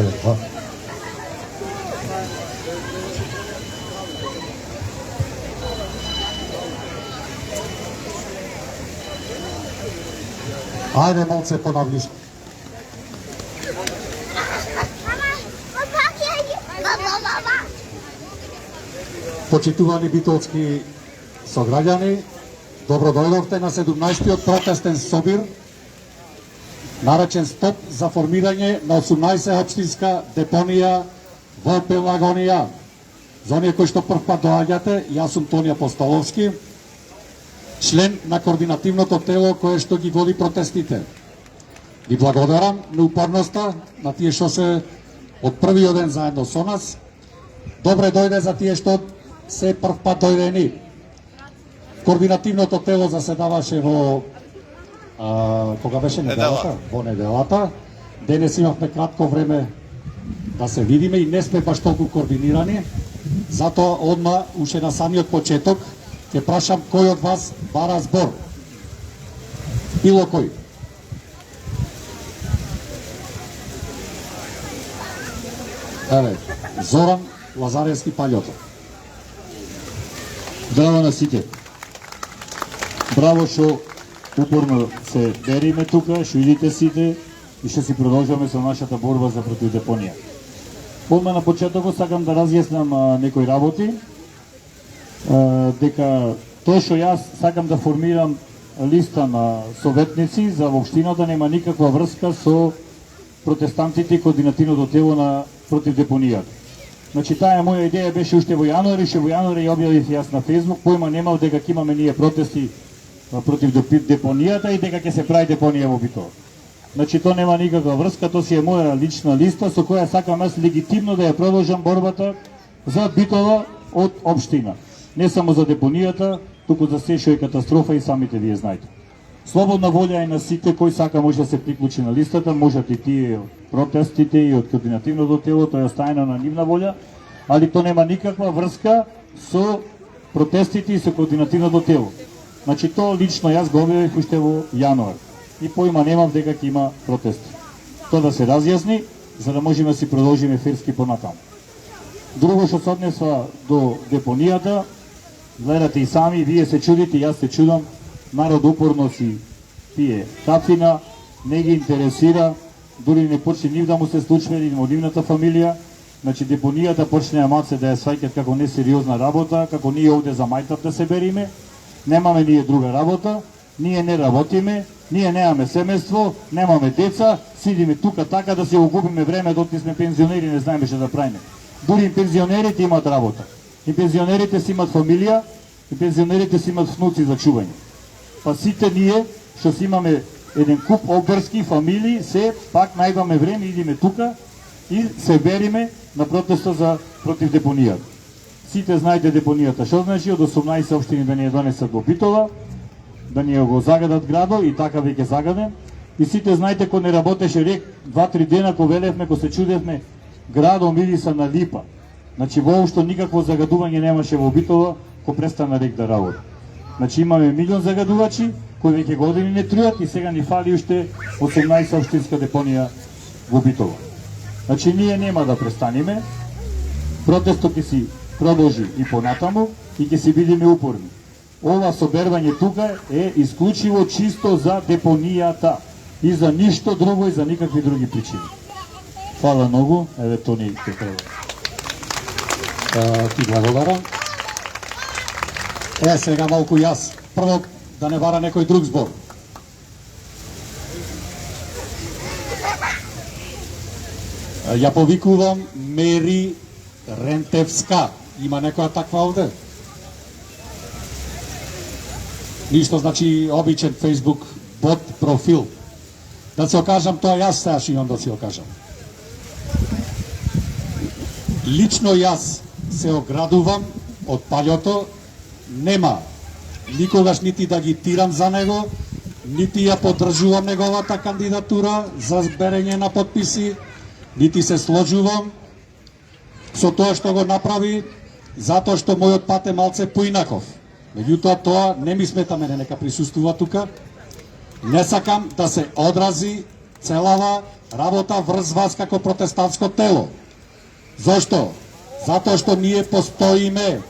Теле2. Ajde malce ponavljiš. Почитувани битолски сограѓани, добро дојдовте на 17-тиот протестен собир, наречен Стоп за формирање на 18 општинска депонија во Пелагонија. За оние кои што прв пат доаѓате, јас сум Тони Апостоловски, член на координативното тело кое што ги води протестите. Ви благодарам на упорноста, на тие што се од првиот ден заедно со нас. Добре дојде за тие што се прв пат дојдени. Координативното тело заседаваше во кога беше неделата? Во неделата. Денес имавме кратко време да се видиме и не сме баш толку координирани. Затоа одма уште на самиот почеток ќе прашам кој од вас бара збор. Било кој. Еве, Зоран Лазаревски Паљото. Здраво на сите. Браво што упорно се бериме тука, што идите сите и што си продолжуваме со нашата борба за против депонија. Одма на почетокот сакам да разјаснам некои работи, дека тоа што јас сакам да формирам листа на советници за општината нема никаква врска со протестантите и координативното тело на против депонијата. Значи таа моја идеја беше уште во јануари, што во јануари ја објавив јас на Facebook, појма немав дека ќе имаме ние протести против депонијата и дека ќе се прави депонија во Битола. Значи тоа нема никаква врска, тоа си е моја лична листа со која сакам јас легитимно да ја продолжам борбата за Битола од општина. Не само за депонијата, туку за се што е катастрофа и самите вие знаете. Слободна волја е на сите кој сака може да се приклучи на листата, можат и тие протестите и од координативното тело, тоа е оставено на нивна волја, али тоа нема никаква врска со протестите и со координативното тело. Значи тоа лично јас го објавив уште во јануар и појма немав дека ќе има протести. Тоа да се разјасни, за да можеме да си продолжиме ферски понатаму. Друго што се однесува до депонијата, гледате и сами, вие се чудите, јас се чудам, народ упорно си пие кафина, не ги интересира, дури не почне нив да му се случва или во нивната фамилија. Значи депонијата почнеа малце да ја сваќат како несериозна работа, како ние овде за мајтап да се бериме, немаме ние друга работа, ние не работиме, ние немаме семејство, немаме деца, сидиме тука така да се огубиме време докато сме пензионери, не знаеме што да правиме. Дури и пензионерите имаат работа. И пензионерите си имаат фамилија, и пензионерите си имаат внуци за чување. Па сите ние што си имаме еден куп обврски фамилии, се пак најдваме време, идиме тука и се бериме на протеста за против депонијата. Сите знаете депонијата што значи, од 18 општини да ни ја донесат во Битола, да ни го загадат градот и така веќе загаден. И сите знаете кој не работеше рек 2-3 дена кој велевме, кој се чудевме градот мириса на липа. Значи воопшто никакво загадување немаше во Битола кој престана рек да работи. Значи имаме милион загадувачи кои веќе години не труат и сега ни фали уште 18 општинска депонија во Битола. Значи ние нема да престанеме. Протестот ќе си продолжи и понатаму и ќе си бидеме упорни. Ова собервање тука е исклучиво чисто за депонијата и за ништо друго и за никакви други причини. Фала многу, еве Тони ќе треба. Ти благодарам. Сега малку јас. Прво да не бара некој друг збор. Ја повикувам Мери Рентевска. Има некоја таква овде? Ништо, значи обичен Facebook бот профил. Да се окажам тоа јас сега што имам да се окажам. Лично јас се оградувам од Паљото, нема никогаш нити да ги тирам за него, нити ја поддржувам неговата кандидатура за зберење на потписи, нити се сложувам со тоа што го направи, затоа што мојот пат е малце поинаков. Меѓутоа тоа не ми смета мене, нека присуствува тука. Не сакам да се одрази целава работа врз вас како протестантско тело. Зошто? Затоа што ние постоиме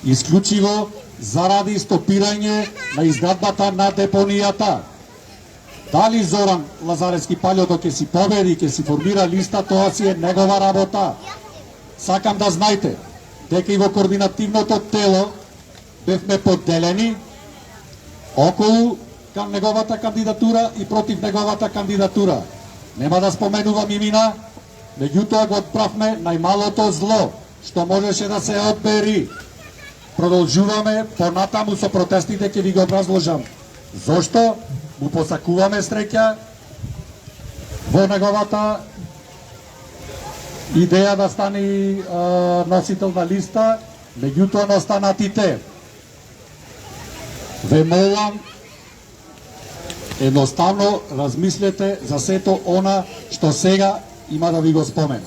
исклучиво заради стопирање на изградбата на депонијата. Дали Зоран Лазаревски Палјото ќе си победи, ќе си формира листа, тоа си е негова работа. Сакам да знаете дека и во координативното тело бевме поделени околу кан неговата кандидатура и против неговата кандидатура. Нема да споменувам имена, меѓутоа го отправме најмалото зло што можеше да се одбери. Продолжуваме понатаму со протестите, ќе ви го образложам. Зошто му посакуваме среќа во неговата идеја да стане носител на листа, меѓутоа на останатите ве молам едноставно размислете за сето она што сега има да ви го спомена.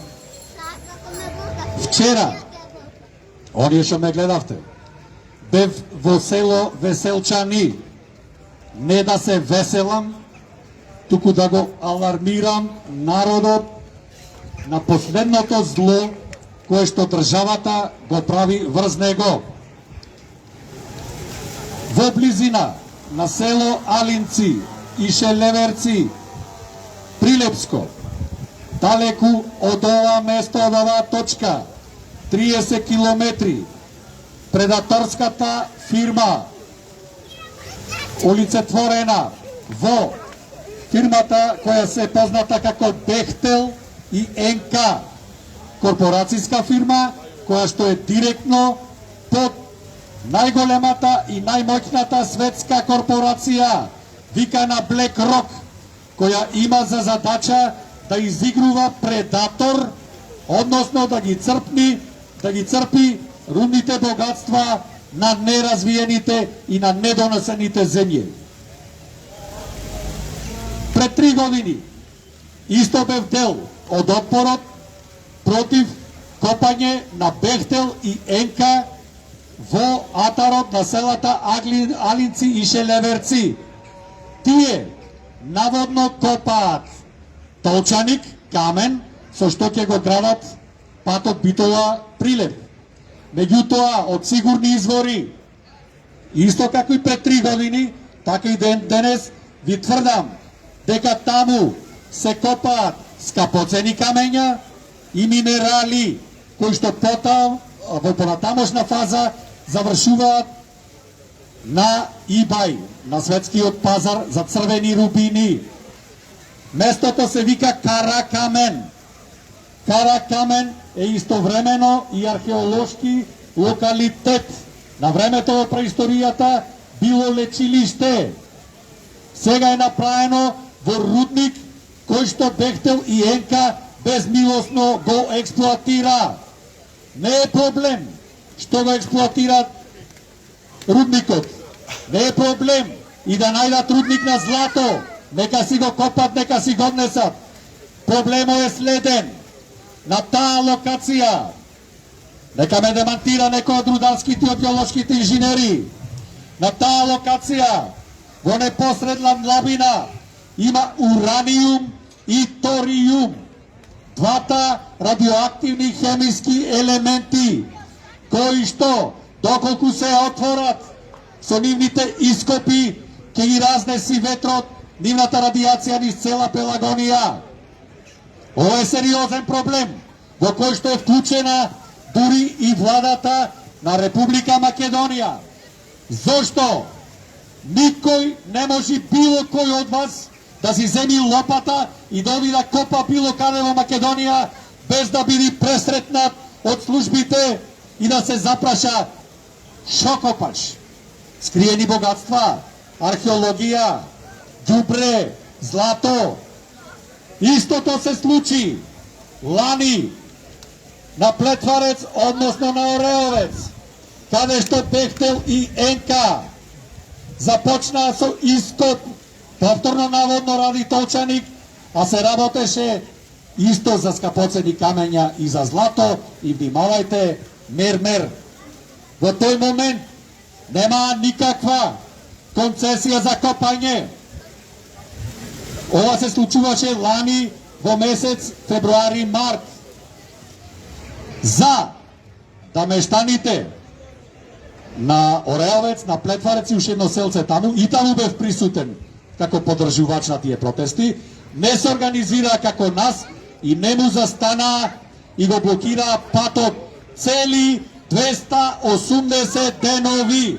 Вчера, оние што ме гледавте, бев во село Веселчани, не да се веселам, туку да го алармирам народот на последното зло кое што државата го прави врз него. Во близина на село Алинци и Шелеверци, Прилепско, далеку од ова место, од оваа точка, 30 километри, предаторската фирма олицетворена во фирмата која се позната како Бехтел и НК, корпорацијска фирма која што е директно под најголемата и најмоќната светска корпорација викана BlackRock, која има за задача да изигрува предатор, односно да ги црпи рудните богатства на неразвиените и на недонесените земји. Пред 3 години исто бев дел од отпорот против копање на Бехтел и НК во атарот на селата Алинци и Шелеверци. Тие наводно копаат толчаник, камен, со што ќе го градат патот Битола-Прилеп. Меѓутоа, од сигурни извори, исто како и пред 3 години, така и денес ви тврдам дека таму се копаат скапоцени камења и минерали кои што во понатамошна фаза завршуваат на eBay, на светскиот пазар за црвени рубини. Местото се вика Каракамен. Каракамен е истовремено и археолошки локалитет. На времето во преисторијата било лечилиште. Сега е направено во рудник кој што Бехтел и НК безмилосно го експлоатира. Не е проблем што го експлоатираат рудникот. Не е проблем и да најдат рудник на злато. Нека си го копат, нека си го однесат. Проблемот е следен. На таа локација, нека ме демантира некој од рударските и од геолошките инженери, на таа локација, во непосредна длабина, има ураниум и ториум. Двата радиоактивни хемиски елементи, кои што, доколку се отворат со нивните ископи, ќе ги разнеси ветрот, нивната радиација низ цела Пелагонија. Ова е сериозен проблем, во кој што е вклучена дури и владата на Република Македонија. Зошто? Никој не може било кој од вас да си земи лопата и да оди да копа било каде во Македонија без да биде пресретнат од службите и да се запраша шо копаш. Скриени богатства, археологија, ѓубре, злато. Истото се случи лани на Плетварец, односно на Ореовец, каде што Бехтел и НК започнаа со ископ, повторно наводно ради толчаник, а се работеше исто за скапоцени камења и за злато. И внимавајте, мер. Во тој момент нема никаква концесија за копање. Ова се случуваше лани во месец февруари март. За да мештаните на Ореовец, на Плетварец и уште едно селце таму, и таму бев присутен како подржувач на тие протести, не се организира како нас и не му застана и го блокира патот цели 280 денови.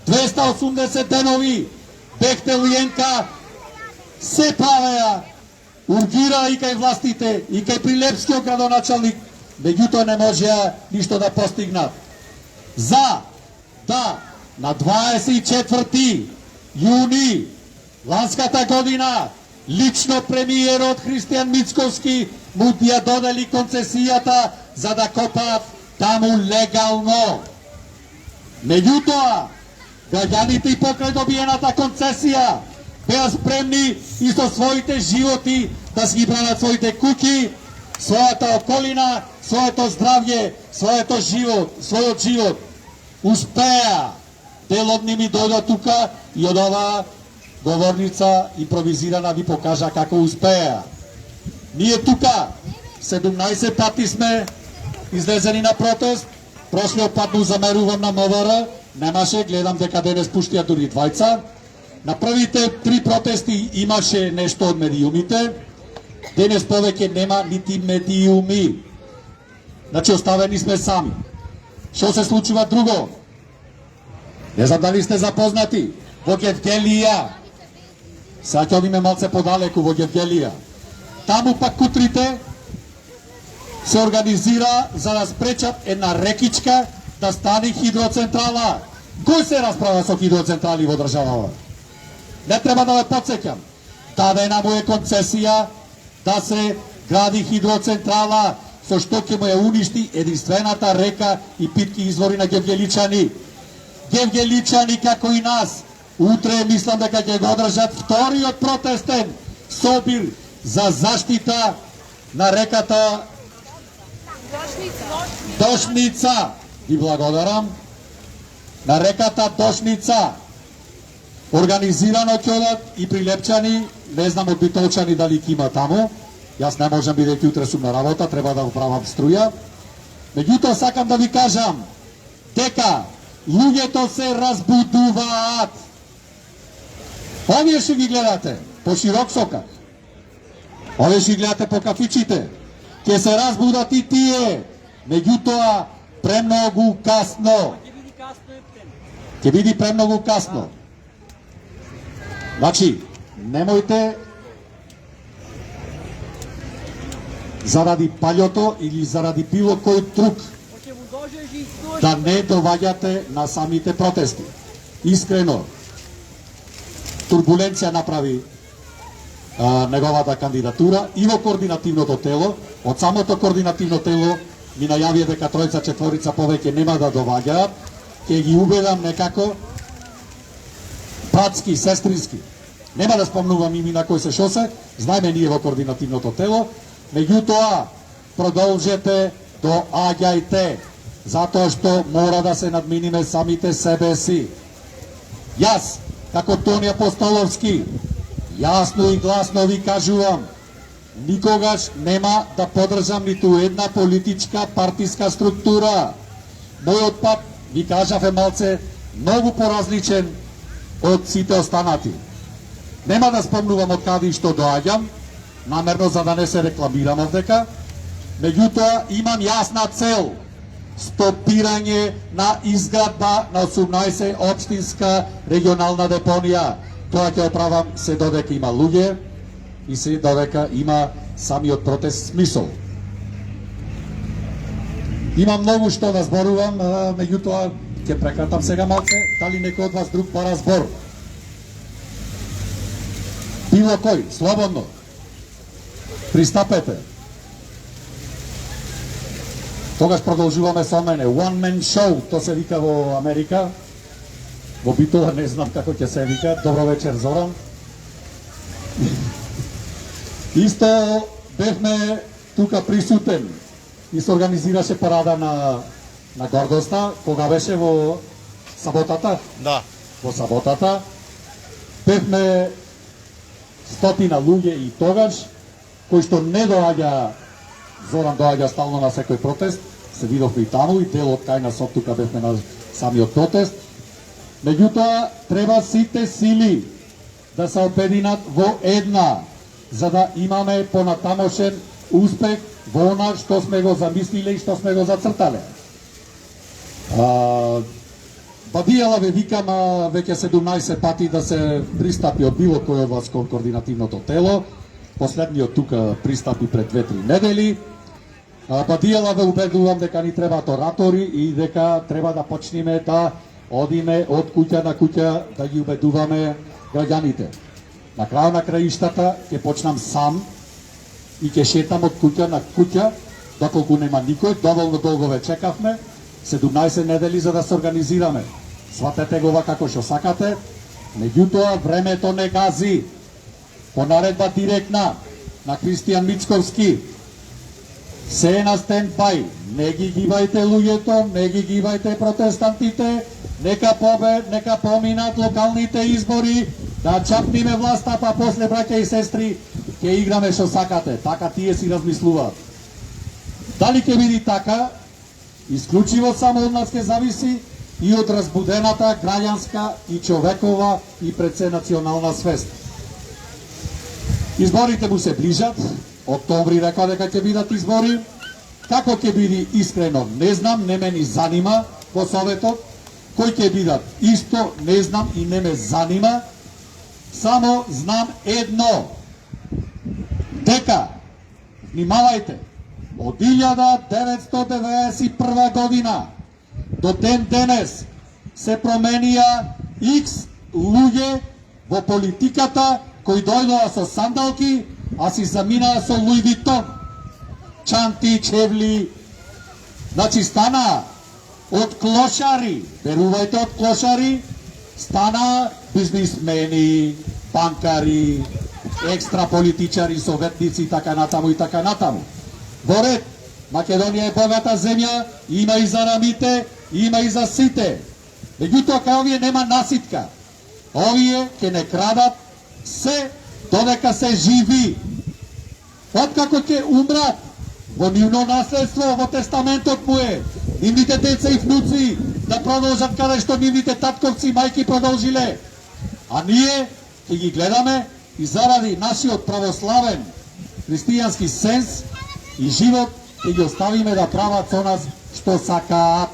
280 денови бехте Лиенка се правеа, ургира и кај властите, и кај Прилепскиот градоначалник, меѓутоа не можеа ништо да постигнат. За да на 24 јуни ланската година лично премиерот Христијан Мицковски му ја додели концесијата за да копаат таму легално. Меѓутоа, граѓаните и покрај добиената концесија беа спремни и со своите животи да си ги бранат своите куќи, својата околина, своето здравје, својот живот. Успеа. Дел од ними дојда тука и од оваа говорница импровизирана ви покажа како успеа. Ние тука 17 пати сме излезени на протест. Прошлиот пат му замерувам на МВР, немаше, гледам дека денес пуштија дури двајца. На првите 3 протести имаше нешто од медиумите. Денес повеќе нема нити медиуми. Значи оставени сме сами. Што се случува друго? Не знам дали сте запознати. Во Гевгелија. Сега ќе одиме малце подалеку во Гевгелија. Таму пак кутрите се организира за да спречат една рекичка да стане хидроцентрала. Кој се расправа со хидроцентрали во државава? Не треба да ве подсеќам. Дадена му е концесија да се гради хидроцентрала со што ќе му ја уништи единствената река и питки извори на гевгеличани. Гевгеличани како и нас, утре мислам дека ќе го одржат вториот протестен собир за заштита на реката Дошница. Ви благодарам. На реката Дошница. Организирано ќе одат и Прилепчани, не знам од Битолчани дали ќе има таму. Јас не можам бидејќи утре сум на работа, треба да правам струја. Меѓутоа сакам да ви кажам дека луѓето се разбудуваат. Овие што ги гледате по широк сокак, овие што ги гледате по кафичите, ќе се разбудат и тие. Меѓутоа премногу касно. Ќе биде премногу касно. Значи, немојте заради паљото или заради било кој друг да не доваѓате на самите протести. Искрено, турбуленција направи неговата кандидатура и во координативното тело. Од самото координативно тело ми најавија дека тројца, четворица повеќе нема да доваѓаат. Ќе ги убедам некако братски, сестрински. Нема да спомнувам имена кои се шо се, знаеме ние во координативното тело. Меѓутоа, продолжете, доаѓајте, затоа што мора да се надминиме самите себе си. Јас, како Тони Апостоловски, јасно и гласно ви кажувам, никогаш нема да подржам ниту една политичка партиска структура. Мојот пат, ви кажав, е малце многу поразличен од сите останати. Нема да спомнувам од каде и што доаѓам, намерно за да не се рекламирам овдека, меѓутоа имам јасна цел: стопирање на изградба на 18 општинска регионална депонија. Тоа ќе оправам се додека има луѓе и се додека има самиот протест смисол. Има многу што да зборувам, меѓутоа ќе прекратам сега малце. Дали некој од вас друг пора збор? Било кој, слободно. Пристапете. Тогаш продолжуваме со мене. One man show, то се вика во Америка. Во Битола не знам како ќе се вика. Добро вечер, Зоран. Исто бевме тука присутен и се организираше парада на гордоста. Кога беше во саботата? Да. Во саботата. Бевме стотина луѓе и тогаш, кои што не доаѓа, Зоран доаѓа стално на секој протест, се видовме и таму, и дел од кај нас тука бевме на самиот протест. Меѓутоа, треба сите сили да се обединат во една, за да имаме понатамошен успех во она што сме го замислиле и што сме го зацртале. Бадијала ве викам веќе 17 пати да се пристапи од било кој од вас кон координативното тело. Последниот тука пристапи пред 2-3 недели. Бадијала ве убедувам дека ни требаат оратори и дека треба да почнеме да одиме од куќа на куќа да ги убедуваме граѓаните. На крај на краиштата ќе почнам сам и ќе шетам од куќа на куќа, доколку нема никој, доволно долго ве чекавме, 17 недели за да се организираме. Сватете го како што сакате, меѓутоа времето не гази. По наредба директна на Кристијан Мицковски, се е на стендбај, не ги гибајте луѓето, не ги гибајте протестантите, нека поминат локалните избори, да чапниме власта, па после, браќа и сестри, ќе играме што сакате. Така тие си размислуваат. Дали ќе биде така, исклучиво само од нас ќе зависи и од разбудената граѓанска и човекова и пред се национална свест. Изборите му се ближат, октомври рекоа дека ќе бидат избори. Како ќе биде искрено, не знам, не ме ни занима во Советот. Кој ќе бидат, исто не знам и не ме занима. Само знам едно, дека, внимавајте, од 1991 година до ден денес се променија X луѓе во политиката кои дојдоа со сандалки, а си заминаа со Луи Витон, чанти, чевли. Значи стана од клошари, верувајте, од клошари, стана бизнисмени, банкари, екстра политичари, советници и така натаму и така натаму. Во ред, Македонија е богата земја, има и за рамите, има и за сите. Меѓутоа, кај овие нема наситка. Овие ќе не крадат се додека се живи. Откако ќе умрат, во нивно наследство, во тестаментот му е, нивните деца и внуци да продолжат каде што нивните татковци и мајки продолжиле. А ние ќе ги гледаме и заради нашиот православен христијански сенс и живот ќе ги оставиме да прават со нас што сакаат.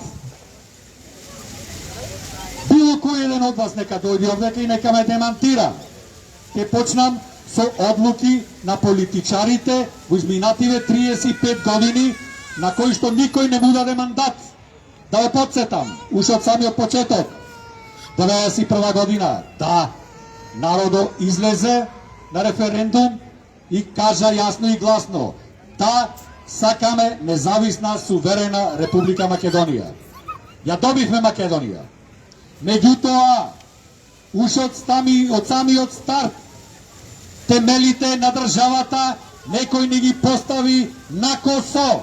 Било кој еден од вас нека дојде овдека и нека ме демантира. Ќе почнам со одлуки на политичарите во изминативе 35 години на кои што никој не му даде мандат. Да ја подсетам, уште од самиот почеток, 91 година, да, народот излезе на референдум и кажа јасно и гласно, да, сакаме независна, суверена Република Македонија. Ја добивме Македонија. Меѓутоа, уште од самиот старт, темелите на државата некој ни ги постави на косо.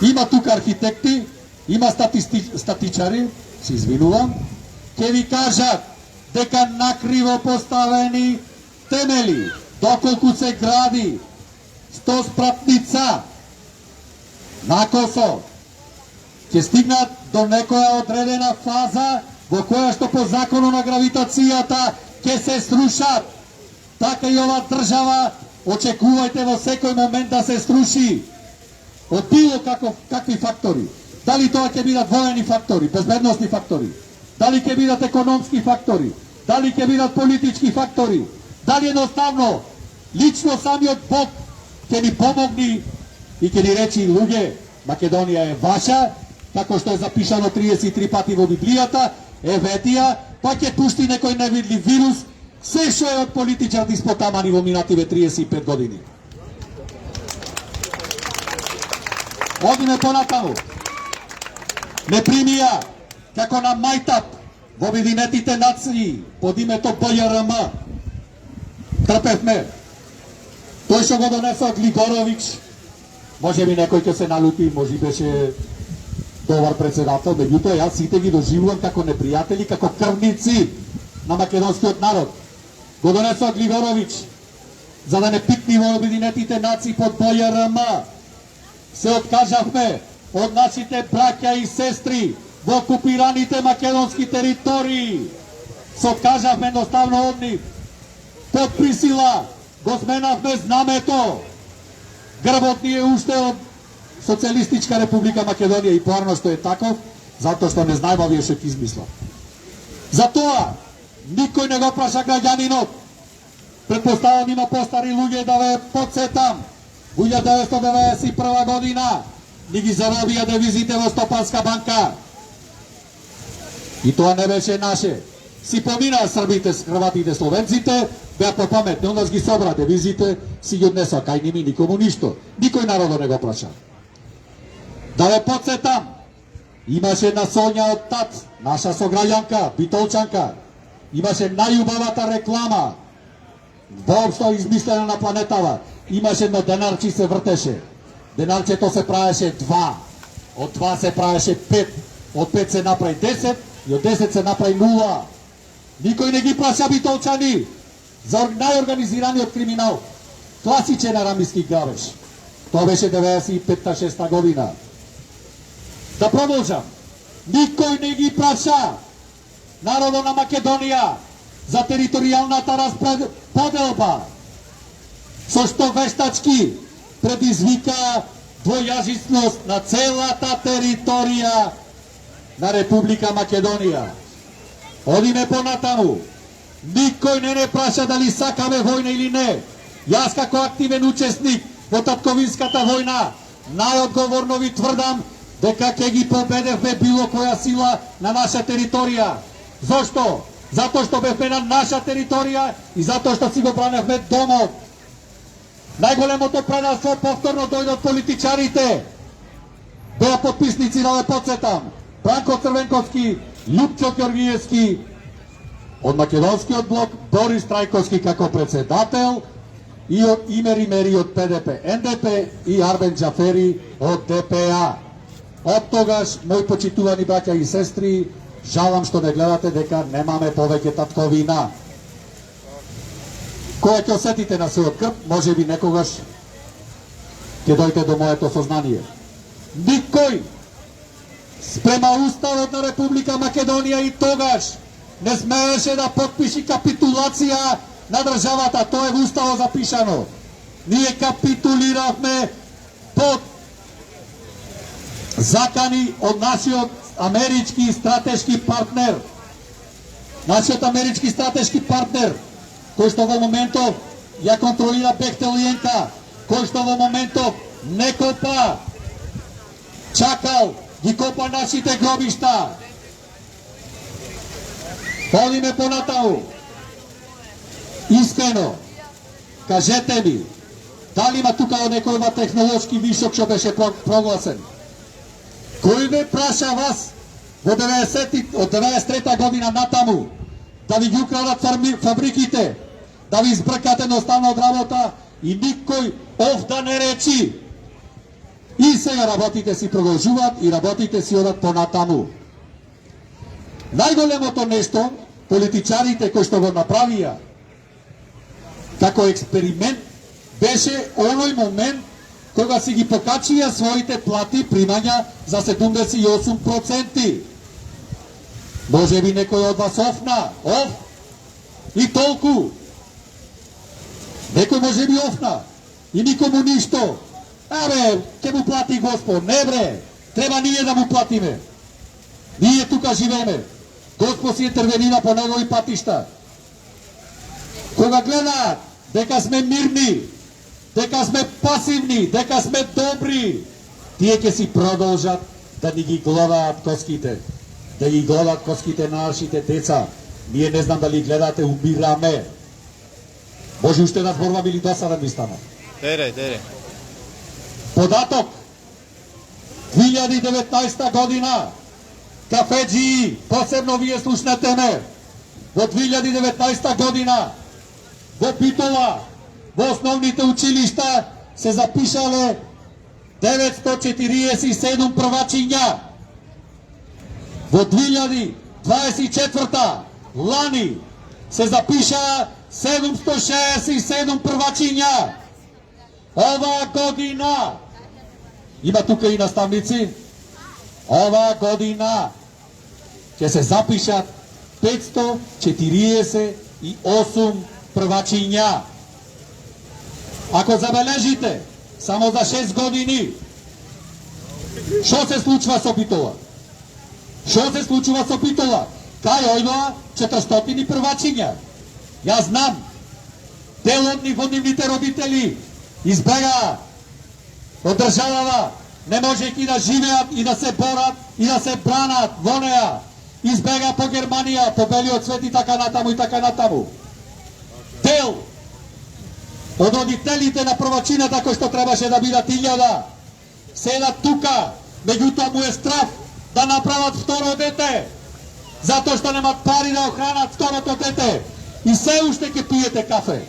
Има тука архитекти, има статичари, се извинувам, ќе ви кажат дека накриво поставени темели, доколку се гради 100 спратница на косо, ќе стигнат до некоја одредена фаза во која што по закону на гравитацијата ќе се срушат. Така и ова држава очекувајте во секој момент да се сруши. Од било какви фактори. Дали тоа ќе бидат воени фактори, безбедносни фактори, дали ќе бидат економски фактори, дали ќе бидат политички фактори, дали едноставно лично самиот Бог ќе ни помогни и ќе ни речи луѓе, Македонија е ваша, како што е запишано 33 пати во Библијата, Еветија, па ќе пушти некој невидлив вирус, се што е од политичарни спотамани во минативе 35 години. Одиме понатаму. Не примија како на мајтап во Обединетите нации под името БЈРМ. Трпевме. Тој што го донесо Глигоровиќ, може би некој ќе се налути, може беше добар председател, меѓутоа јас сите ги доживувам како непријатели, како крвници на македонскиот народ. го донесоа Григорович, за да не пикни во Обединетите нации под БРМ. Се откажавме од нашите браќа и сестри во окупираните македонски територии. Се откажавме едноставно од нив. Под присила го сменавме знамето. Грбот ни е уште од Социјалистичка република Македонија и поарно што е таков, затоа што не знаеме овие што ќе измислат. Затоа никој не го праша граѓанинот. Предпоставам има постари луѓе да ве подсетам. 1991 година ни ги заробија девизите во Стопанска банка. И тоа не беше наше. Си поминаа србите, хрватите, словенците, беа попаметни, ондас ги собра девизите, си ги однесоа кај ними, никому ништо. Никој народо не го праша. Да ве подсетам, имаше една Сонја од ТАТ, наша сограѓанка, битолчанка, имаше најубавата реклама, воопшто измислена на планетава. Имаше едно денарче се вртеше. Денарчето се правеше 2, од 2 се правеше 5, од 5 се направи 10 и од 10 се направи 0. Никој не ги праша битолчани за најорганизираниот криминал. Класичен арамиски грабеж. Тоа беше 95-6 година. Да продолжам. Никој не ги праша народот на Македонија за територијалната расподелба, со што вештачки предизвика двојазичност на целата територија на Република Македонија. Одиме понатаму. Никој не праша дали сакаме војна или не. Јас како активен учесник во татковинската војна, најодговорно ви тврдам дека ќе ги победевме било која сила на наша територија. Зошто? Затоа што бевме на наша територија и затоа што си го браневме домот. Најголемото предавство повторно дојдат политичарите. Беа подписници, да ве подсетам, Бранко Црвенковски, Љупчо Ѓоргиевски од Македонскиот блок, Борис Трајковски како председател и од Имери Мери од ПДП, НДП и Арбен Џафери од ДПА. Од тогаш, мои почитувани браќа и сестри, жалам што не гледате дека немаме повеќе татковина. Кога ќе осетите на својот крп, може би некогаш ќе дојде до моето сознание. Никој спрема Уставот на Република Македонија и тогаш не смееше да подпиши капитулација на државата. Тоа е во Уставот запишано. Ние капитулиравме под закани од нашиот амерички стратешки партнер. Нашиот амерички стратешки партнер, кој што во моментов ја контролира Бехтелиенка, кој што во моментов не копа, чакал, ги копа нашите гробишта. Одиме понатаму. Искрено, кажете ми, дали има тука некој технолошки вишок што беше прогласен? Кој ве праша вас во 93 година натаму да ви ги украдат фабриките, да ви избркат едноставно од работа и никој овда не речи. И сега работите си продолжуваат и работите си одат понатаму. Најголемото нешто, политичарите кои што го направија како експеримент, беше оној момент кога си ги покачија своите плати примања за 78%. Може би некој од вас офна, и толку. Некој може би офна и никому ништо. Абе, ќе му плати Господ. Не бре, треба ние да му платиме. Ние тука живееме. Господ си интервенира по негови патишта. Кога гледаат дека сме мирни, дека сме пасивни, дека сме добри, тие ќе си продолжат да ни ги гледаат коските, да ги гледаат коските на нашите деца. Ние не знам дали гледате, умираме. Може уште да зборувам или досаден ми стана. Тере. Податок 2019 година, кафеджии, посебно вие слушнете ме, во 2019 година во Битола, во основните училишта се запишале 947 првачиња. Во 2024 лани се запиша 767 првачиња. Ова година, има тука и наставници, ова година ќе се запишат 548 првачиња. Ако забележите, само за 6 години, што се случува со Битола? Што се случува со Битола? Кај ојдоа 400 првачиња. Јас знам, дел од нивните родители избегаа од државава, не можејќи да живеат и да се борат и да се бранат во неа. Избега по Германија, по белиот свет и така натаму и така натаму. Дел од родителите на првачината кои што требаше да бидат 1000 седат тука, меѓутоа му е страф да направат второ дете, затоа што немат пари да охранат второто дете. И се уште ќе пиете кафе.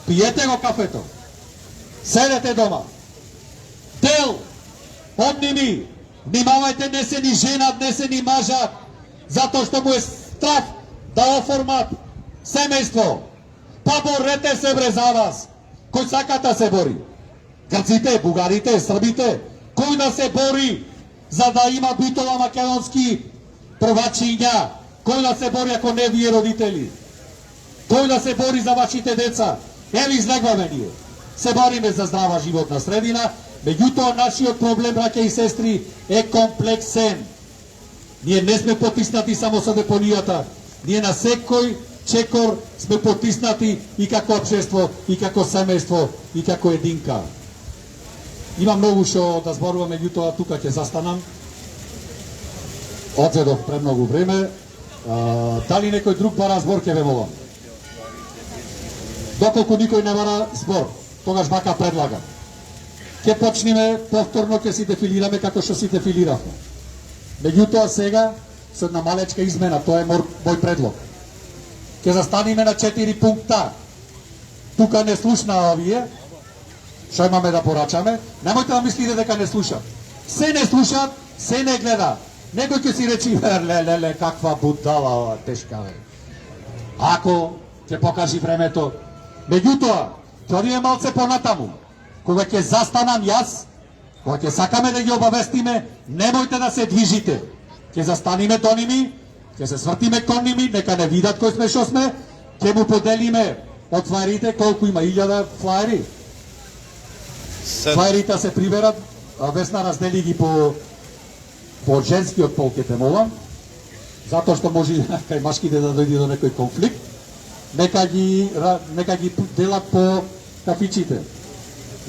Пиете го кафето. Седете дома. Дел од ними, внимавајте, не се ни женат, не се ни мажат, затоа што му е страф да оформат семејство. Па борете се бре за вас. Кој сака да се бори? Грците, бугарите, србите, кој да се бори за да има Битола македонски првачиња? Кој да се бори ако не вие родители? Кој да се бори за вашите деца? Еви излегваме ние. Се бориме за здрава животна средина, меѓутоа нашиот проблем, браќа и сестри, е комплексен. Ние не сме потиснати само со депонијата, ние на секој чекор сме потиснати и како општество, и како семејство, и како единка. Има многу што да зборувам, меѓутоа тука ќе застанам. Одзедов премногу време. Дали некој друг бара збор, ќе ве молам. Доколку никој не бара збор, тогаш вака предлагам. Ќе почнеме повторно, ќе си дефилираме како што си дефилиравме. Меѓутоа сега, со една малечка измена, тоа е мој предлог. Ќе застаниме на 4 пункта. Тука не слушна овие, што имаме да порачаме. Немојте да мислите дека не слушат. Се не слушат, се не гледа. Некој ќе си речи, леле, каква будала ова, тешка бе. Ако ќе покажи времето. Меѓутоа, тоа е малце понатаму. Кога ќе застанам јас, кога ќе сакаме да ги обавестиме, немојте да се движите. Ќе застаниме до ними, ќе се свртиме кон ними, нека не видат кој сме што сме, ќе му поделиме од флаерите, колку има 1000 флаери. Флаерите се приберат, Весна раздели ги по женскиот пол, ќе те молам, затоа што може кај машките да дојде до некој конфликт, нека ги делат по кафичите.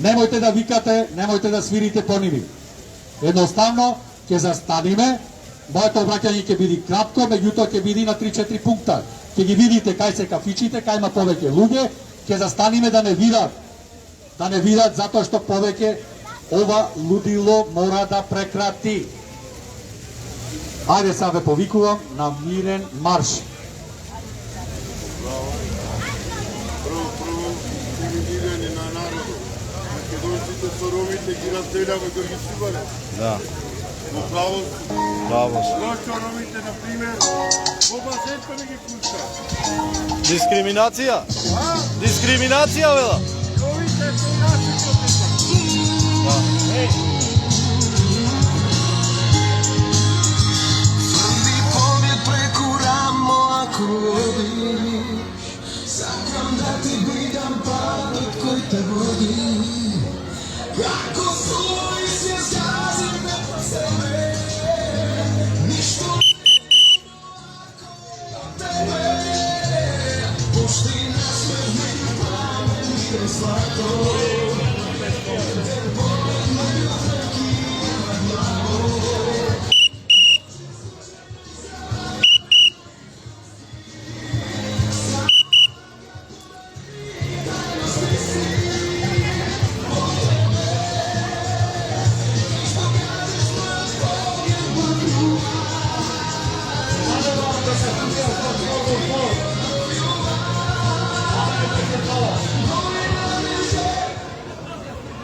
Немојте да викате, немојте да свирите по ними. Едноставно ќе застаниме, моето обраќање ќе биде кратко, меѓутоа ќе биде на 3-4 пункта. Ќе ги видите кај се кафичите, кај има повеќе луѓе, ќе застаниме да не видат. Да не видат затоа што повеќе ова лудило мора да прекрати. Ајде сега ве повикувам на мирен марш. Прво, дивидирање на народот. Македонците со ромите ги разделјава да ги сибаре. Да. Во правост. Зошто ромите, например, во базенка не ги пушта? Дискриминација? Дискриминација, вела? Ромите се наши потека. Тврди поглед преку рамо ако одиш, сакам да ти бидам патот кој те води. Ако свој се згазим не по себе, ништо не ако од тебе. Поштина сме ми памен и злато.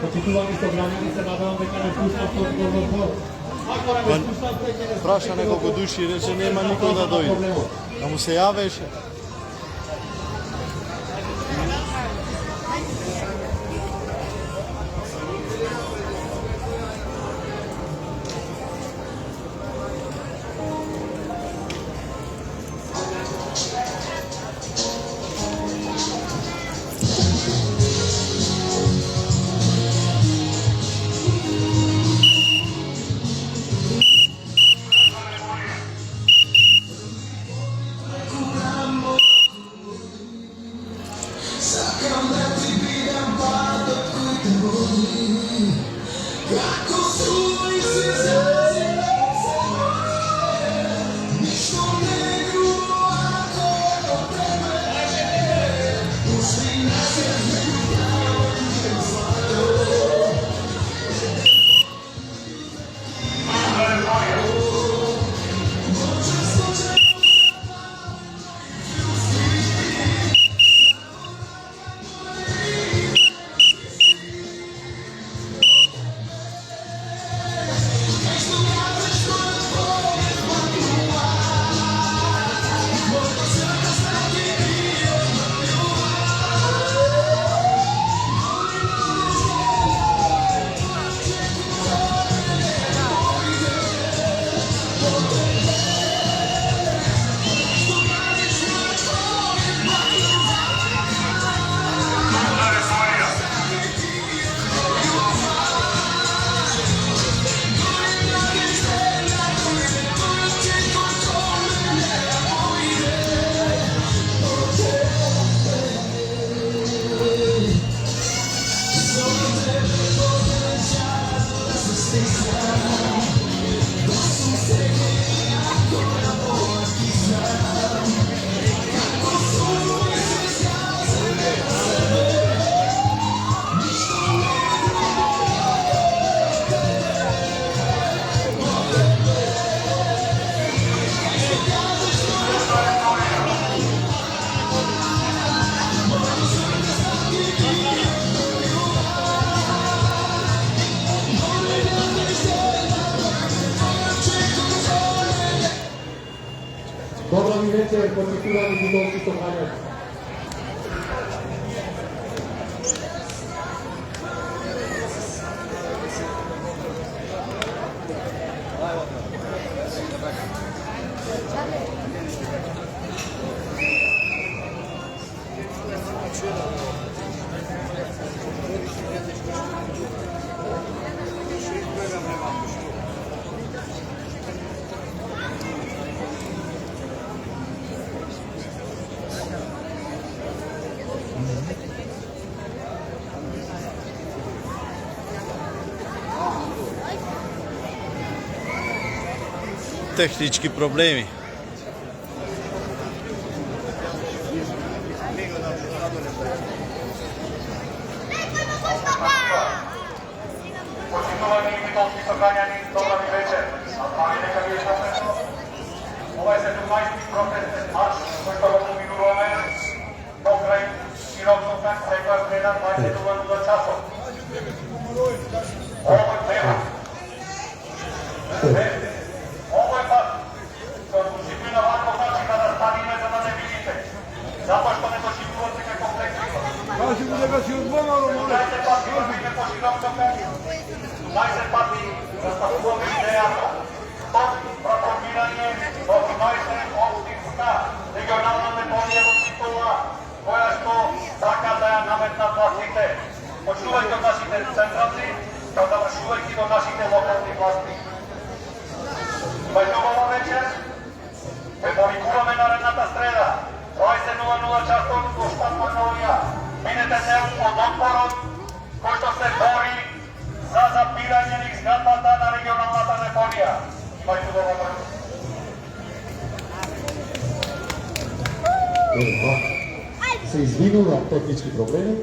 Почитувани со граѓани се надевам дека не пуштат во збор. Ако не пуштат, ќе не Праша неколку души и рече нема никој да дојде. А му се јавеше. почитувани битолски собрањања. Tehnički problemi. Počitovani bitolski sobranjani, dobar mi večer. Ali neka vi je konkretno. Ovaj 17. protestni marš, koji što vam uminurujeme, pokraj širokog sektora predan 22 časov. Ovo je tema. Ovo je pa, disciplina ovako znači kada stanime za da ne vidite. Zato što ne doživljujete kako fleksivno. Dajte pati da vidite po širokog Dajte pati da statuovi idejama. Stop proklamiranje od 18. opštinska regionalna deponija do titula koja što така да ја наметнат властите. Почнувајќи од нашите централни, kao завршувајќи до нашите локални власти. Вајдовава вечер, ве повикуваме наредната среда, 20:00 часот во штаб Магнолија. Минете дел од отпорот кој што се бори за запирање низ зградбата на регионалната депонија. Вајдовава вечер. Се извинува технички проблеми.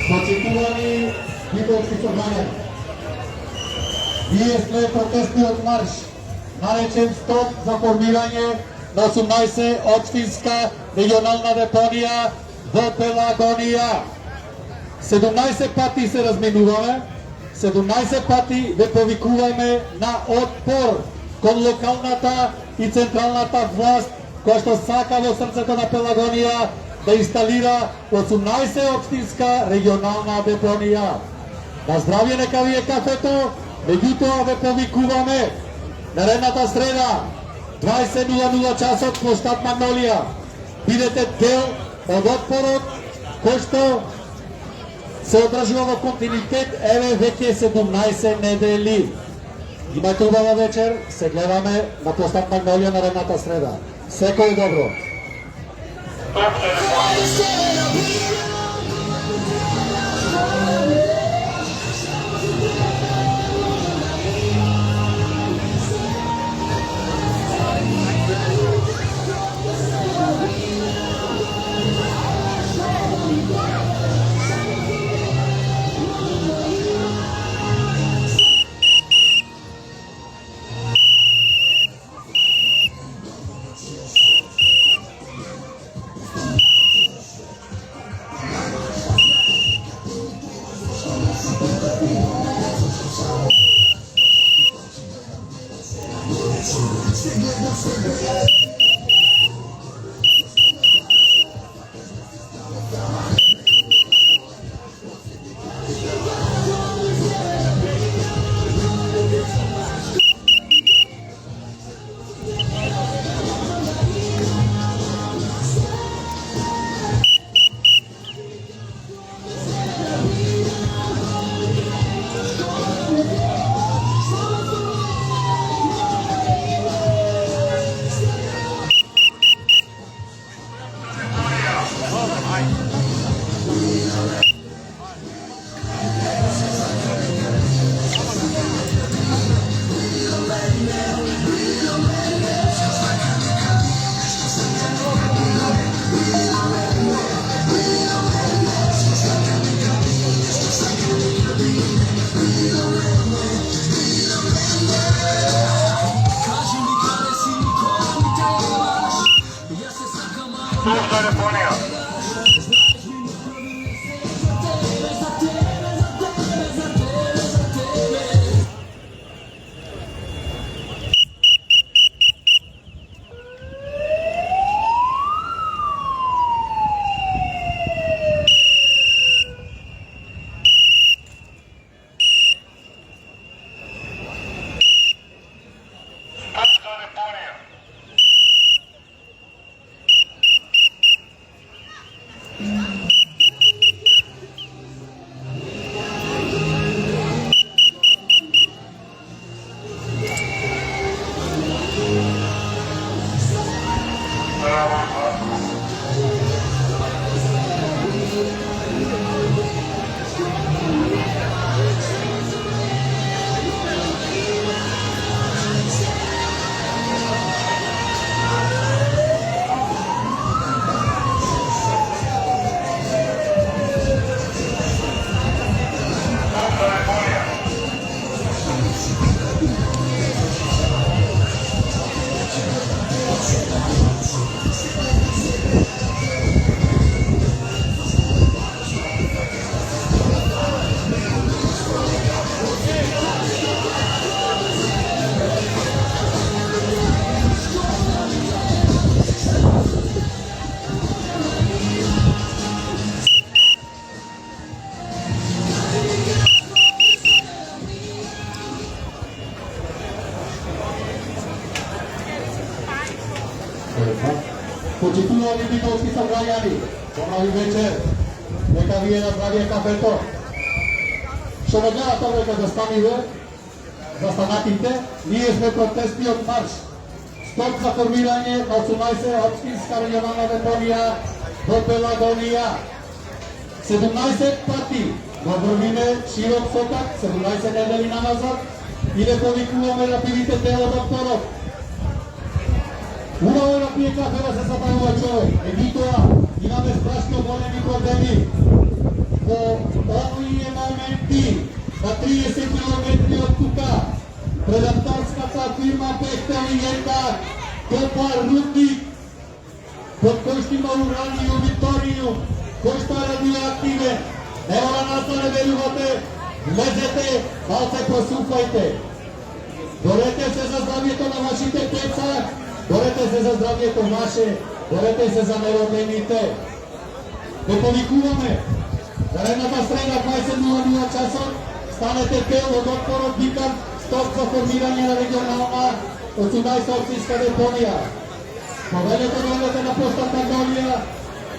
Почитувани битолски собрањања, вие сте протестниот марш, наречен стоп за формирање на 18 општинска регионална депонија во Пелагонија. 17 пати се разменуваме, 17 пати ве повикуваме на отпор кон локалната и централната власт која што сака во срцето на Пелагонија да инсталира 18 општинска регионална депонија. На здравје нека ви е кафето, меѓутоа ве повикуваме наредната среда, 20:00 часот во штаб Магнолија. Бидете дел од отпорот кој што се одржува во континуитет, еве веќе 17 недели. Имајте убава вечер, се гледаме на Площад Магнолија наредната среда. Секој добро. Слушна Японија. Почитувани битолски собрањани, добри вечер, нека вие направие кафето. Што не гледате века да станиве, застанатите, ние сме протестниот марш. Стоп за формирање на 18 општинска регионална депонија во Пелагонија. 17 пати во врвине широк сокак, 17 недели назад, и не повикуваме да пивите тело докторот. Убаво да пие кафе да се забавува човек. Меѓутоа, имаме страшно големи проблеми. Во овие моменти, на 30 км од тука, предавтарската фирма Бехтел и Јерка копа рудник, под кој што има ураниум и ториум, кој што е радиоактивен. Ево на нас да не верувате, влезете, малце просуфајте. Борете се за здравието на вашите деца, борете се за здравието наше, борете се за неродените. Да повикуваме, наредната среда 20:00 часот, станете дел од отпорот викам стоп за формирање на регионална 18 општинска депонија. Поведете дојдете на Площад Магнолија,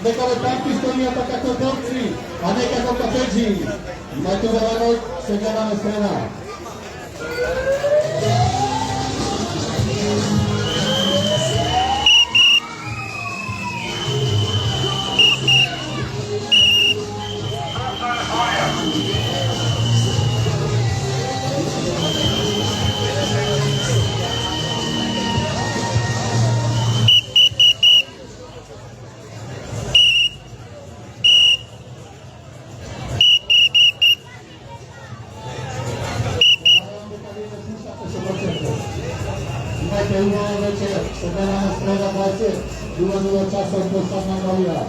neka ove tanki storijata kako borci, a ne kako kafeđi. Imajte uvereno, se gledamo strena. Imajte uvereno večer, se gledamo strena 20, 0 časov Kostak Magnolia.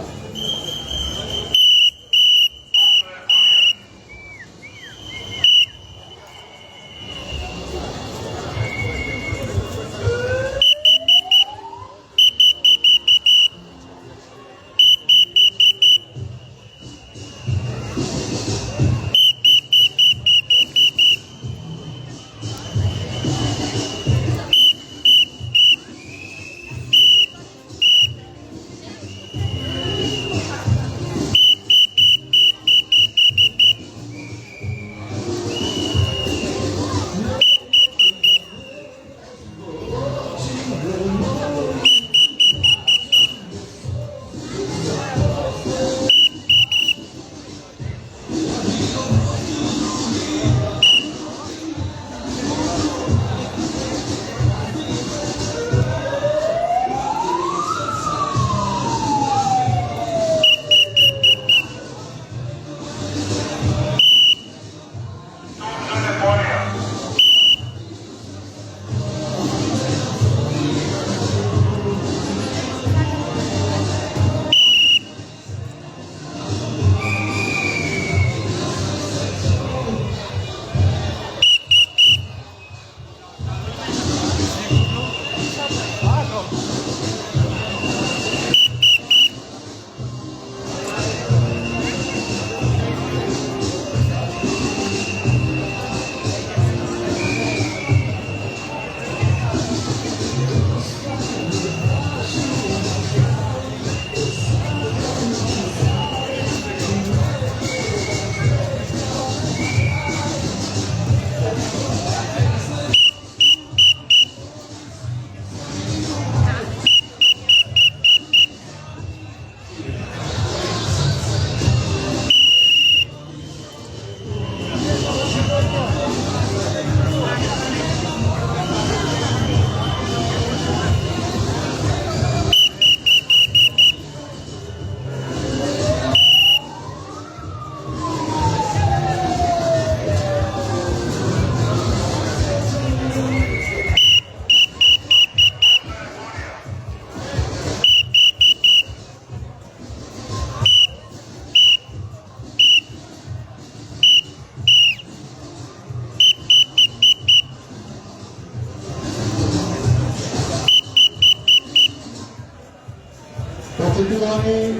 Počitovani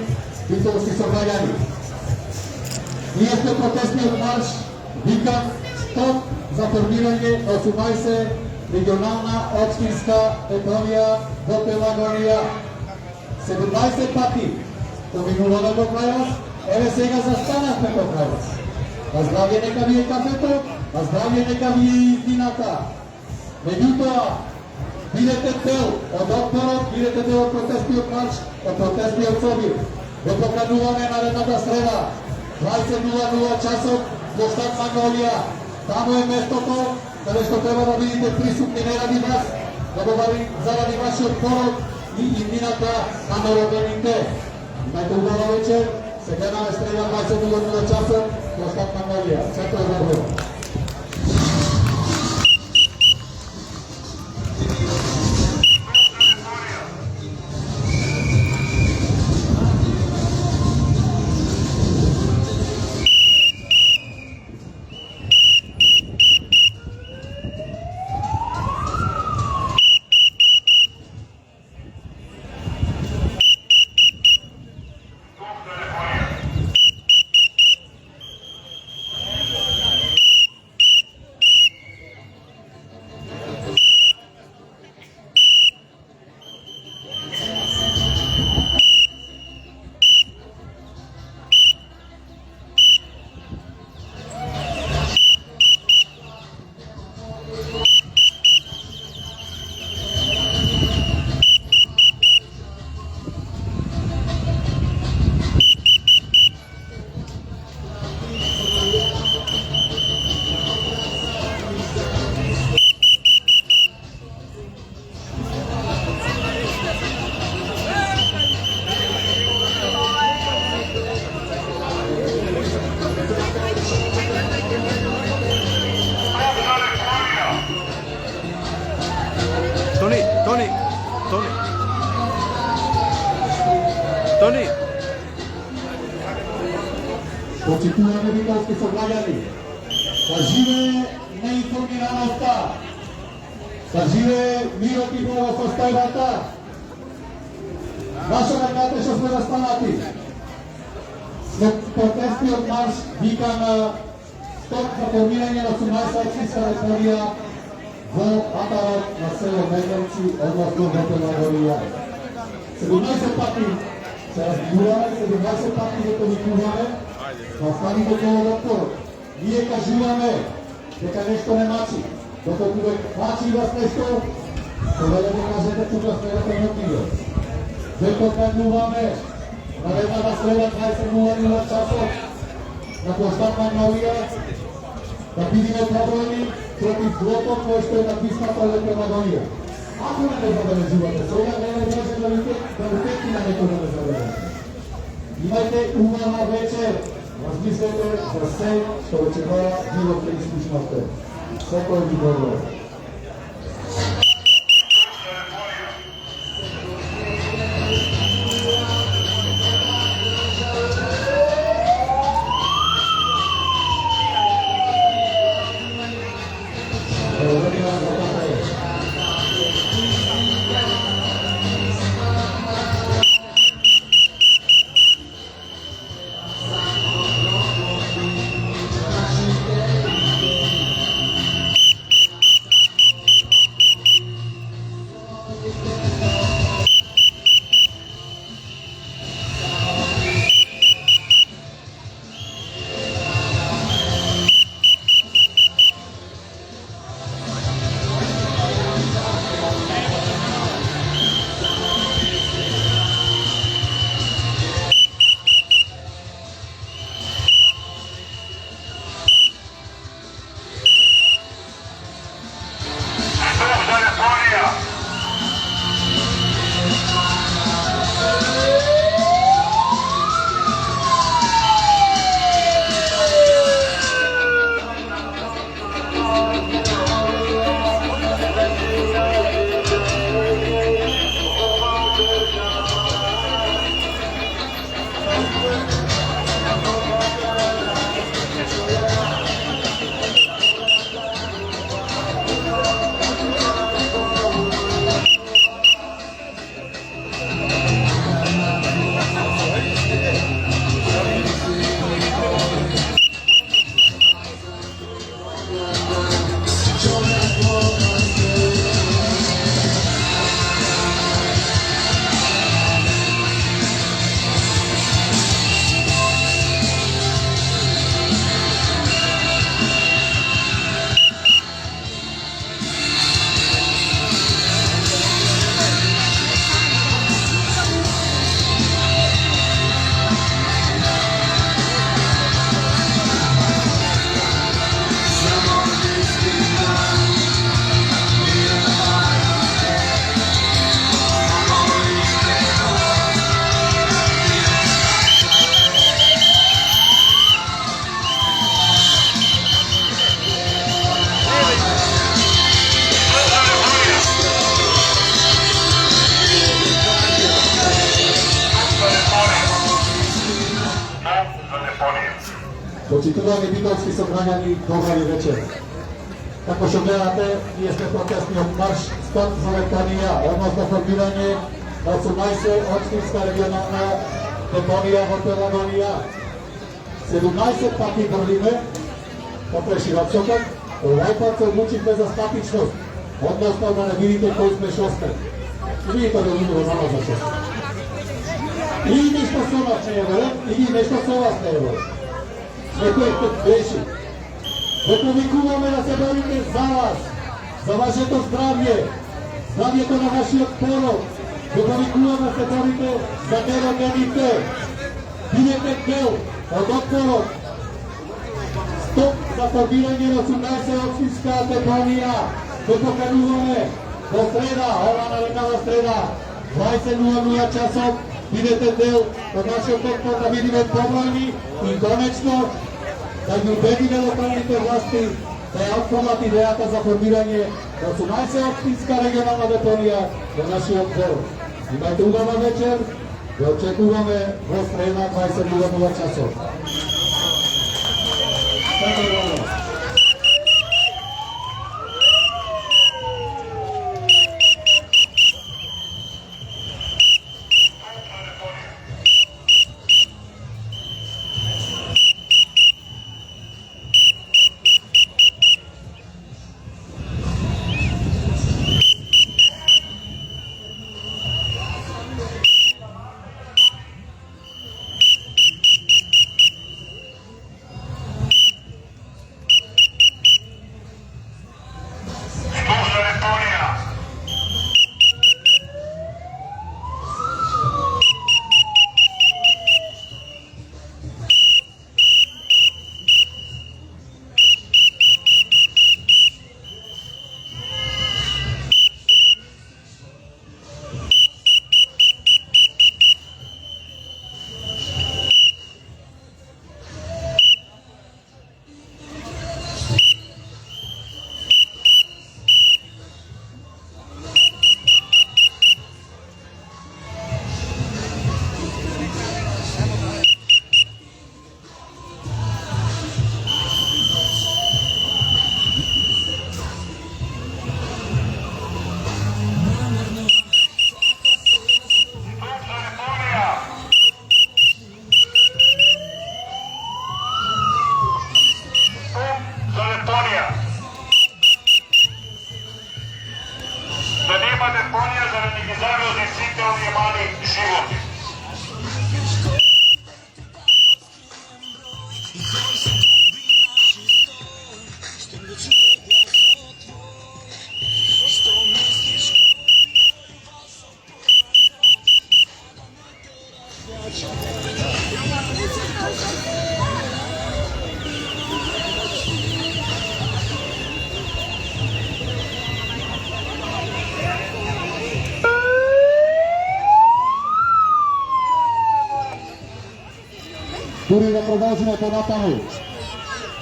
Vitovski Sobrajani. Este protestni marš vikam stop za formiranje 18 regionalna opštinska ekonomija Ботевагонија. 17 пати поминуваме до крај вас, еве сега застанавме до крај вас. На здравје нека ви е кафето, на здравје нека ви е издината. Меѓутоа, бидете дел од отпорот, бидете дел од протестниот марш, од протестниот собир. Ве покануваме наредната среда, 20:00 часот, Костак Магнолија. Таму е местото каде што треба да видите присутни не ради вас, него заради вашиот пород и иднината на народените. Имајте убава вечер, се гледаме среда 20:00 часот, Костак Магнолија. Сето е добро. Тони? Почитувани битолски сограѓани, да живее неинформираноста, да живее мирот и благосостојбата. Наша раѓате што сме застанати. След протестниот марш вика на стоп за формирање на 18 општинска регионија во атарот на село Меденци, односно во Пелагорија. 17 пати се разбируваме, 17 пати го повикуваме, да останите коло отпорот. Ние кажуваме дека нешто не мачи, доколку век мачи вас нешто, тогава да кажете тука сме на отидот. Веќе кажуваме наредната среда 20:00 часот на площад Магнолија да бидеме побројни против злото кое што е написната лепе Магнолија. Ако не забележувате, сега не може да утекне на некој да забележите. Имајте убава вечер, размислете за се што вечерава било ќе изслушнате. Секој ви добро. Почитувани битолски сограѓани, добар вечер. Како што гледате, ние сме протестниот марш стоп за Ветанија, односно формирање на 18 општинска регионална депонија во Пелагорија. 17 пати брвиме по преширачокот, овај пат се одлучивме за статичност, односно да не видите кој сме што сме. И видите да видите само за што сме. И нешто со вас не е верен, и нешто со вас не е верен. Некој пат беше. Ве повикуваме да се борите за вас, за вашето здравје, здравјето на вашиот пород. Ве повикуваме да се борите за неродените. Бидете дел од отпорот. Стоп за формирање на 18 општинска депонија. Ве покануваме во среда, ова налетава среда, 20:00 часот. Бидете дел од нашиот отпор да видиме побројни и конечно да ги убедиме локалните власти да ја отфрлат идејата за формирање на 18 општинска регионална депонија во нашиот город. Имајте убава вечер, Ве очекуваме во среда 22:00 часот. Да немате понија за да ни ги завози сите овие мали животи. Дури да продолжиме понатаму.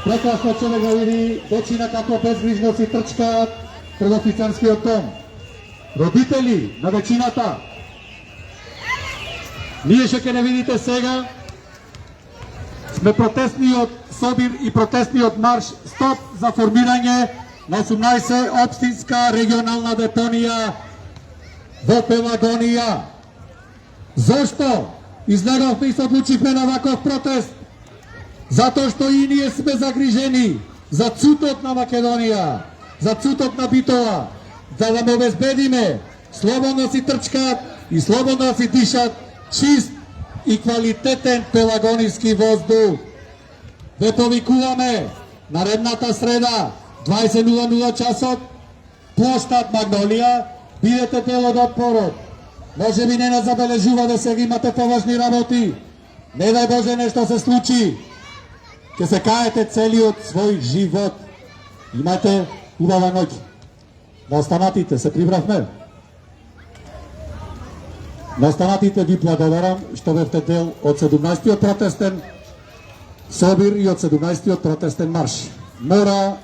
Прекрасно човек да види дечина како безгрижно си трчкаат пред офицерскиот дом. Родители на дечината, ние ќе не видите сега, сме протестниот собир и протестниот марш стоп за формирање на 18 општинска регионална депонија во Пелагонија. Зошто излеговме и се одлучивме на ваков протест? Затоа што и ние сме загрижени за цутот на Македонија, за цутот на Битола, да му обезбедиме слободно си трчкат и слободно да си дишат чист и квалитетен пелагониски воздух. Ве повикуваме наредната среда 20:00 часот, плоштад Магнолија, бидете дел од отпорот. Може би не забележува да сега имате поважни работи. Не дај Боже нешто се случи. Ке се каете целиот свој живот. Имате убава ноќ. На останатите се прибравме. На останатите ви благодарам што бевте дел од 17-тиот протестен собир и од 17-тиот протестен марш. Мора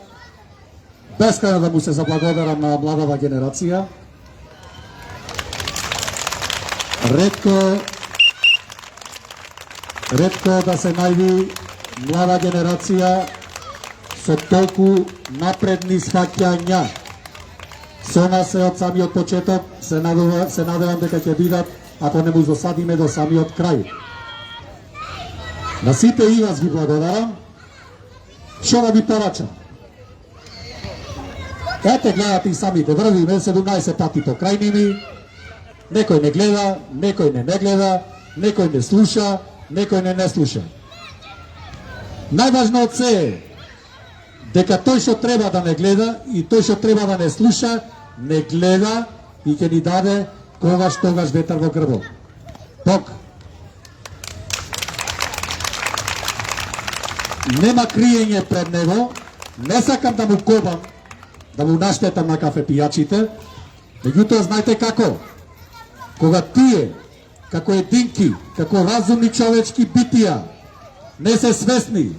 бескрајно да му се заблагодарам на младава генерација. Ретко да се најди млада генерација со толку напредни сфаќања. Со нас е од самиот почеток, се надевам дека ќе бидат, ако не му засадиме до самиот крај. На сите и вас ви благодарам. Шо да ви порачам? Ете гледате и самите, врвиме 17 пати по крај ними. Некој не гледа, некој не гледа, некој не слуша, некој не слуша. Најважно од се е дека тој што треба да не гледа и тој што треба да не слуша, не гледа и ќе ни даде тогаш ветар во грбот. Бог. Нема криење пред него, не сакам да му кобам, да му наштетам на кафепијачите, меѓутоа знаете како? Кога тие, како единки, како разумни човечки битија, не се свесни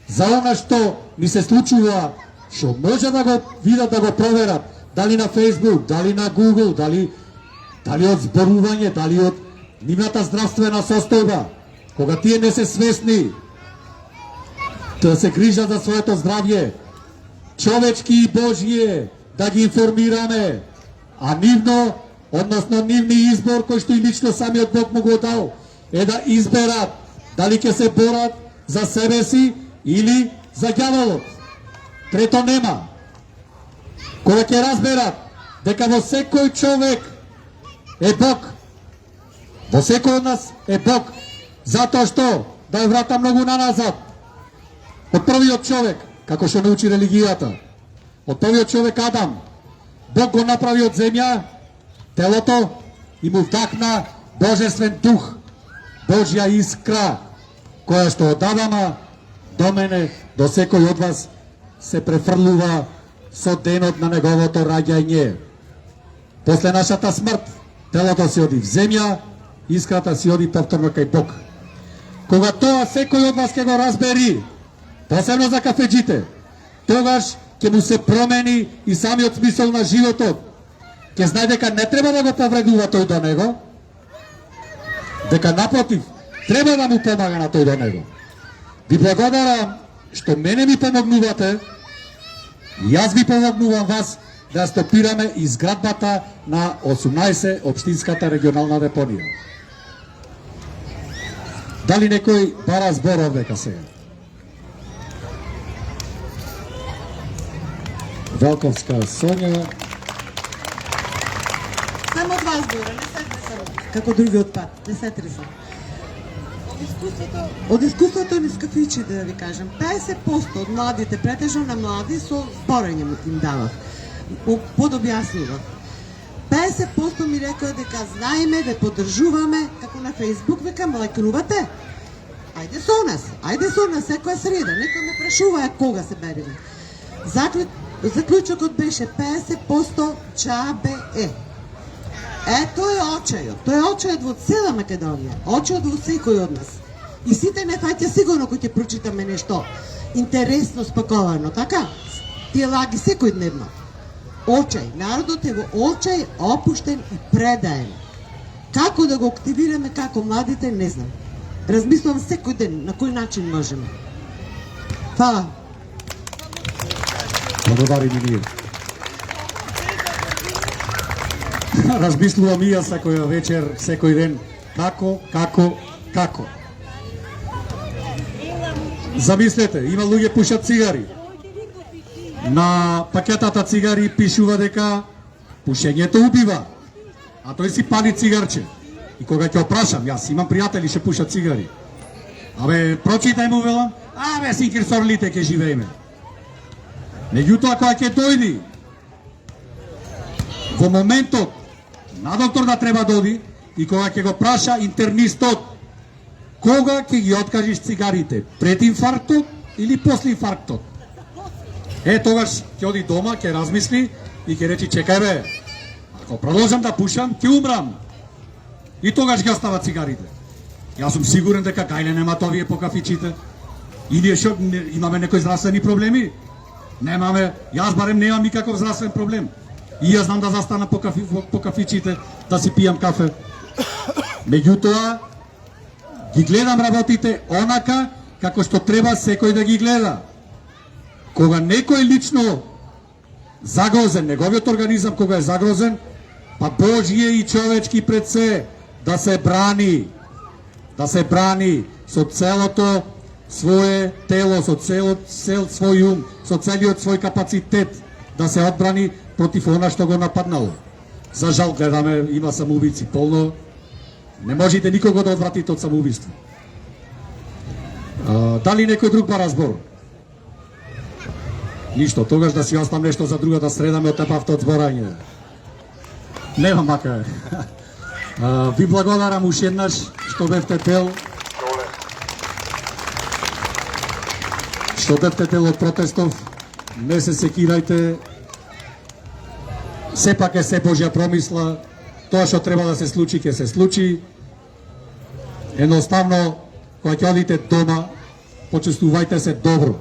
за она што ни се случува, што може да го видат, да го проверат, дали на Facebook, дали на Google, дали од зборување, дали од нивната здравствена состојба, кога тие не се свесни да се грижат за своето здравје, човечки и Божие, да ги информираме, а нивно, односно нивни избор, кој што и лично самиот Бог му го дал, е да изберат дали ќе се борат за себе си или за ѓаволот. Трето нема. Кога ќе разберат дека во секој човек е Бог, во секој од нас е Бог, затоа што, да ја врата многу наназад, од првиот човек, како што научи религијата, од првиот човек Адам, Бог го направи од земја телото и му вдахна божествен дух, Божја искра, која што од Адама до мене, до секој од вас се префрлува со денот на неговото раѓање. После нашата смрт, телото си оди в земја, искрата си оди повторно кај Бог. Кога тоа секој од вас ќе го разбери, посебно за кафеџите, тогаш ќе му се промени и самиот смисол на животот. Ќе знае дека не треба да го повредува тој до него, дека напротив, треба да му помага на тој до него. Ви благодарам што мене ми помогнувате, и јас ви помогнувам вас да стопираме изградбата на 18 општинската регионална депонија. Дали некој бара збор овдека сега? Велковска Сонја. Само два збора, не се тресам. Како другиот пат, не се тресам. Од искуството низ кафичите, да ви кажам, 50% од младите, претежно на млади, со зборење им давав. Подобјаснував. 50% ми рекоа дека знаеме, ве поддржуваме, како на Фейсбук, викам, лајкнувате? Ајде со нас, секоја среда, некој ме прашува кога се береме. Заклучокот беше 50% чабе е. Тој е очајот во цела Македонија, очајот во секој од нас. И сите не фаќа сигурно кој ќе прочитаме нешто интересно, спаковано, така? Тие лаги секојдневно. Очај, народот е во очај, опуштен и предаен. Како да го активираме, како младите, не знам. Размислувам секој ден на кој начин можеме. Фала. Благодарим и ние. Размислувам и јас секоја вечер, секој ден, како. Замислете, има луѓе пушат цигари. На пакетата цигари пишува дека пушењето убива, а тој си пали цигарче. И кога ќе опрашам, јас имам пријатели што пушат цигари. Абе, прочитај му велам, синкир сорлите ќе живееме. Меѓутоа, кога ќе дојди во моментот на доктор да треба да оди и кога ќе го праша интернистот кога ќе ги откажиш цигарите, пред инфарктот или после инфарктот? Тогаш ќе оди дома, ќе размисли и ќе речи, чекај бе, ако продолжам да пушам, ќе умрам. И тогаш ги остава цигарите. Јас сум сигурен дека гајле немат овие по кафичите. И ние што имаме некои здравствени проблеми? Немаме, јас барем немам никаков здравствен проблем. И јас знам да застана по кафичите, да си пијам кафе. Меѓутоа, ги гледам работите онака како што треба секој да ги гледа. Кога некој лично загрозен, неговиот организам кога е загрозен, па Божие и човечки пред се, да се брани со целото свое тело, со цел свој ум, со целиот свој капацитет, да се одбрани против она што го нападнало. За жал гледаме, има самоубици полно, не можете никого да одвратите од самоубиство. Дали некој друг бара збор? Ништо, тогаш да си оставам нешто за другата среда, ме отепавте од зборање. Нема мака. Ви благодарам уште еднаш што бевте дел. Што бевте дел од протестов. Не се секирајте. Сепак е се Божја промисла. Тоа што треба да се случи, ќе се случи. Едноставно, кога ќе одите дома, почувствувајте се добро.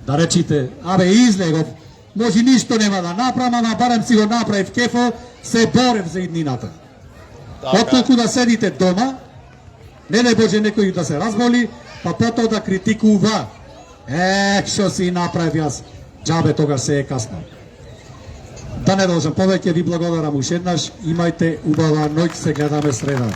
Да речите, излегов, може ништо нема да направам, ама барем си го направив кефо, се борев за иднината. Отколку да седите дома, не дай Боже некој да се разболи, па потоа да критикува. Што си направи јас, џабе тогаш се е касно. Да не должам повеќе, ви благодарам ушеднаш, имајте убава ноќ, се гледаме среда.